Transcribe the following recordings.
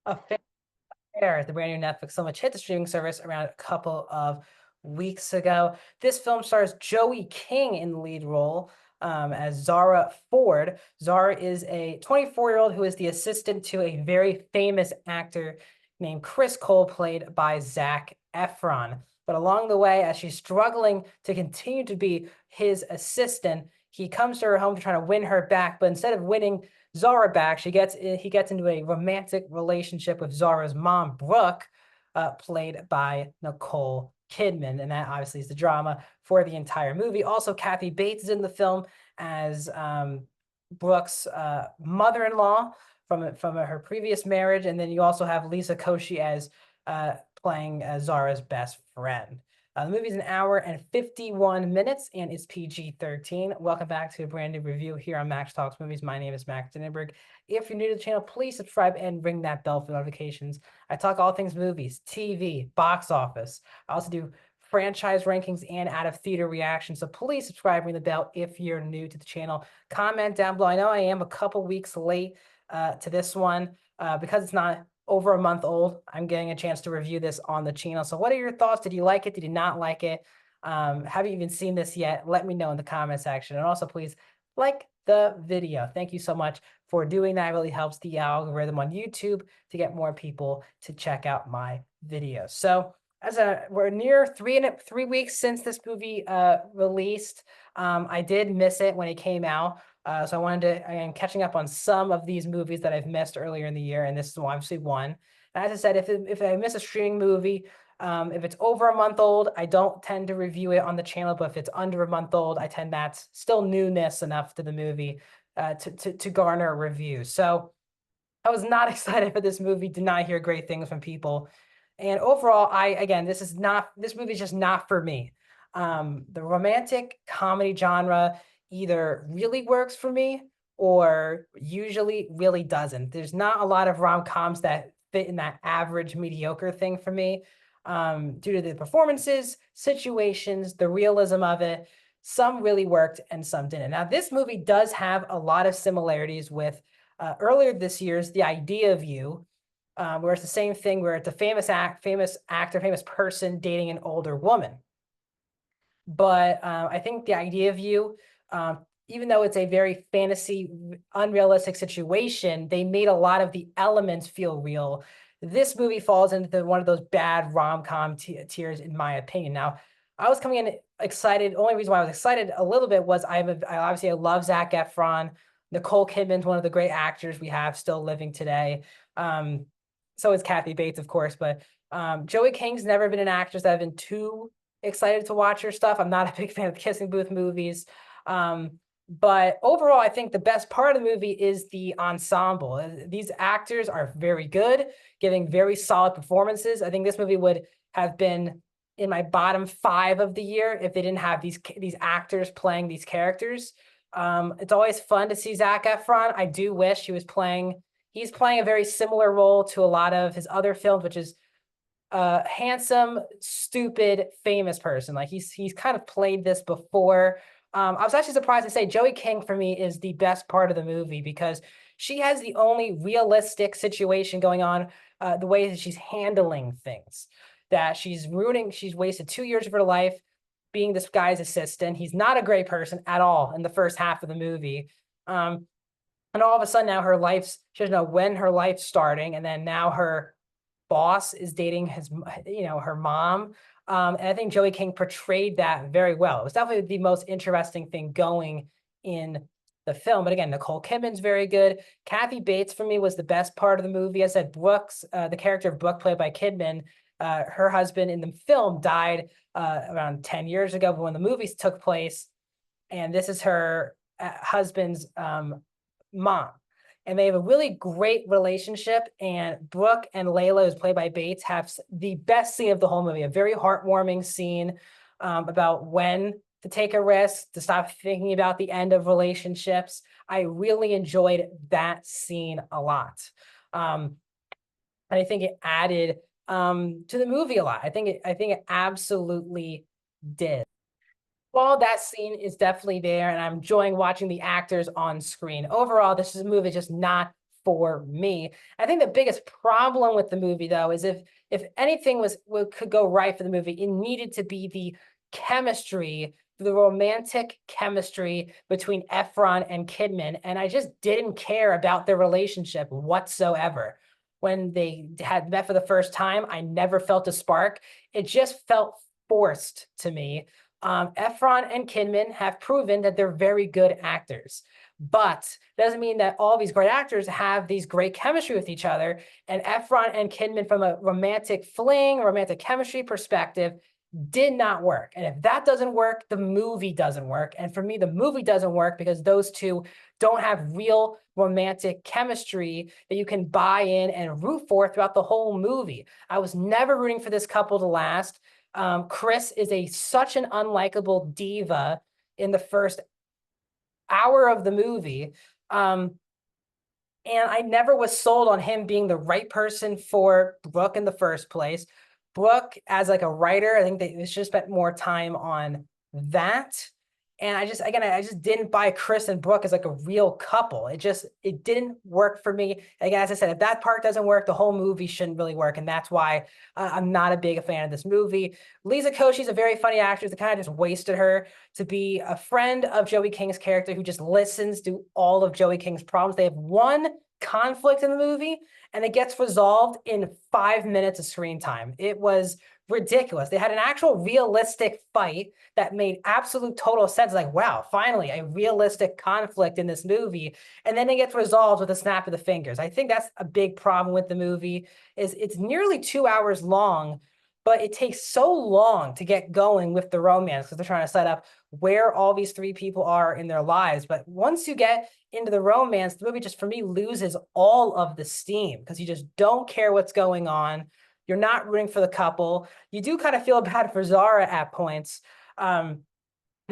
Affair, the brand new Netflix film, which hit the streaming service around a couple of weeks ago. This film stars Joey King in the lead role as Zara Ford. Zara is a 24-year-old who is the assistant to a very famous actor named Chris Cole, played by Zac Efron. But along the way, as she's struggling to continue to be his assistant, he comes to her home to try to win her back. But instead of winning Zara back, he gets into a romantic relationship with Zara's mom, Brooke, played by Nicole Kidman, and that obviously is the drama for the entire movie. Also, Kathy Bates is in the film as Brooke's mother-in-law from her previous marriage, and then you also have Lisa Koshy as playing Zara's best friend. The movie's an hour and 51 minutes, and it's PG-13. Welcome back to a brand new review here on Max Talks Movies. My name is Max Dinenberg. If you're new to the channel, please subscribe and ring that bell for notifications. I talk all things movies, TV, box office. I also do franchise rankings and out of theater reactions. So please subscribe, ring the bell if you're new to the channel. Comment down below. I know I am a couple weeks late to this one because it's not over a month old. I'm getting a chance to review this on the channel. So what are your thoughts? Did you like it? Did you not like it? Have you even seen this yet? Let me know in the comment section. And also please like the video. Thank you so much for doing that. It really helps the algorithm on YouTube to get more people to check out my videos. So we're near 3 weeks since this movie released. I did miss it when it came out. So I am catching up on some of these movies that I've missed earlier in the year, and this is obviously one. And as I said, if I miss a streaming movie, if it's over a month old, I don't tend to review it on the channel, but if it's under a month old, that's still newness enough to the movie to garner a review. So I was not excited for this movie, did not hear great things from people. And overall, this movie is just not for me. The romantic comedy genre either really works for me or usually really doesn't. There's not a lot of rom-coms that fit in that average mediocre thing for me due to the performances, situations, the realism of it. Some really worked and some didn't. Now, this movie does have a lot of similarities with earlier this year's The Idea of You, where it's the same thing, where it's a famous actor, famous person dating an older woman. But I think The Idea of You, even though it's a very fantasy, unrealistic situation, they made a lot of the elements feel real. This movie falls into one of those bad rom-com tiers, in my opinion. Now, I was coming in excited. Only reason why I was excited a little bit was I love Zac Efron. Nicole Kidman's one of the great actors we have still living today. So is Kathy Bates, of course, but Joey King's never been an actress that I've been too excited to watch her stuff. I'm not a big fan of the Kissing Booth movies. But overall, I think the best part of the movie is the ensemble. These actors are very good, giving very solid performances. I think this movie would have been in my bottom 5 of the year if they didn't have these actors playing these characters. It's always fun to see Zac Efron. I do wish he's playing a very similar role to a lot of his other films, which is a handsome, stupid, famous person. Like he's kind of played this before. I was actually surprised to say Joey King for me is the best part of the movie because she has the only realistic situation going on, the way that she's handling things. That she's wasted 2 years of her life being this guy's assistant. He's not a great person at all in the first half of the movie. And all of a sudden now she doesn't know when her life's starting. And then now her boss is dating her mom. And I think Joey King portrayed that very well. It was definitely the most interesting thing going in the film. But again, Nicole Kidman's very good. Kathy Bates for me was the best part of the movie. I said the character of Brooke played by Kidman, her husband in the film died around 10 years ago, but when the movies took place, and this is her husband's mom. And they have a really great relationship. And Brooke and Layla, who's played by Bates, have the best scene of the whole movie, a very heartwarming scene about when to take a risk, to stop thinking about the end of relationships. I really enjoyed that scene a lot. And I think it added to the movie a lot. I think it absolutely did. Well, that scene is definitely there, and I'm enjoying watching the actors on screen. Overall, this is a movie just not for me. I think the biggest problem with the movie, though, is if anything could go right for the movie, it needed to be the chemistry, the romantic chemistry between Efron and Kidman, and I just didn't care about their relationship whatsoever. When they had met for the first time, I never felt a spark. It just felt forced to me. Efron and Kidman have proven that they're very good actors, but doesn't mean that all these great actors have these great chemistry with each other. And Efron and Kidman, from a romantic fling, romantic chemistry perspective, did not work. And if that doesn't work, the movie doesn't work. And for me, the movie doesn't work because those two don't have real romantic chemistry that you can buy in and root for throughout the whole movie. I was never rooting for this couple to last. Chris is such an unlikable diva in the first hour of the movie. And I never was sold on him being the right person for Brooke in the first place. Brooke, as like a writer, I think they should have spent more time on that. And I just didn't buy Chris and Brooke as like a real couple. It didn't work for me. Again, as I said, if that part doesn't work, the whole movie shouldn't really work. And that's why I'm not a big fan of this movie. Lisa Koshy's a very funny actress. They kind of just wasted her to be a friend of Joey King's character who just listens to all of Joey King's problems. They have one conflict in the movie and it gets resolved in 5 minutes of screen time. It was ridiculous. They had an actual realistic fight that made absolute total sense. Like, wow, finally a realistic conflict in this movie. And then it gets resolved with a snap of the fingers. I think that's a big problem with the movie is it's nearly 2 hours long, but it takes so long to get going with the romance because they're trying to set up where all these three people are in their lives. But once you get into the romance, the movie just, for me, loses all of the steam because you just don't care what's going on. You're not rooting for the couple. You do kind of feel bad for Zara at points. The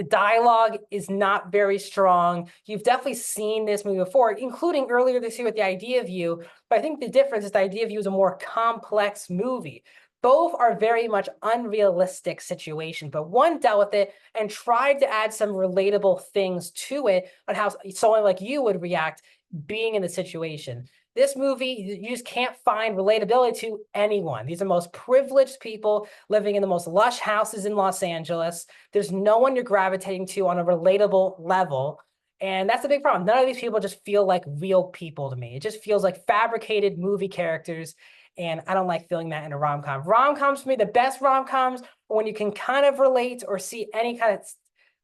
dialogue is not very strong. You've definitely seen this movie before, including earlier this year with The Idea of You. But I think the difference is The Idea of You is a more complex movie. Both are very much unrealistic situations, but one dealt with it and tried to add some relatable things to it on how someone like you would react being in the situation. This movie, you just can't find relatability to anyone. These are the most privileged people living in the most lush houses in Los Angeles. There's no one you're gravitating to on a relatable level. And that's the big problem. None of these people just feel like real people to me. It just feels like fabricated movie characters. And I don't like feeling that in a rom-com. Rom-coms, for me, the best rom-coms are when you can kind of relate or see any kind of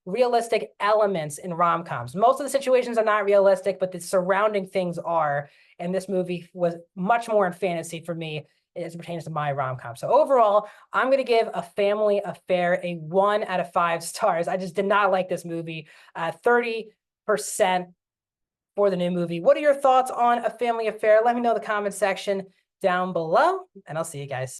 realistic elements in rom-coms. Most of the situations are not realistic, but the surrounding things are. And this movie was much more in fantasy for me as it pertains to my rom-com. So overall, I'm going to give A Family Affair a 1 out of 5 stars. I just did not like this movie. 30% for the new movie. What are your thoughts on A Family Affair? Let me know in the comment section down below, and I'll see you guys.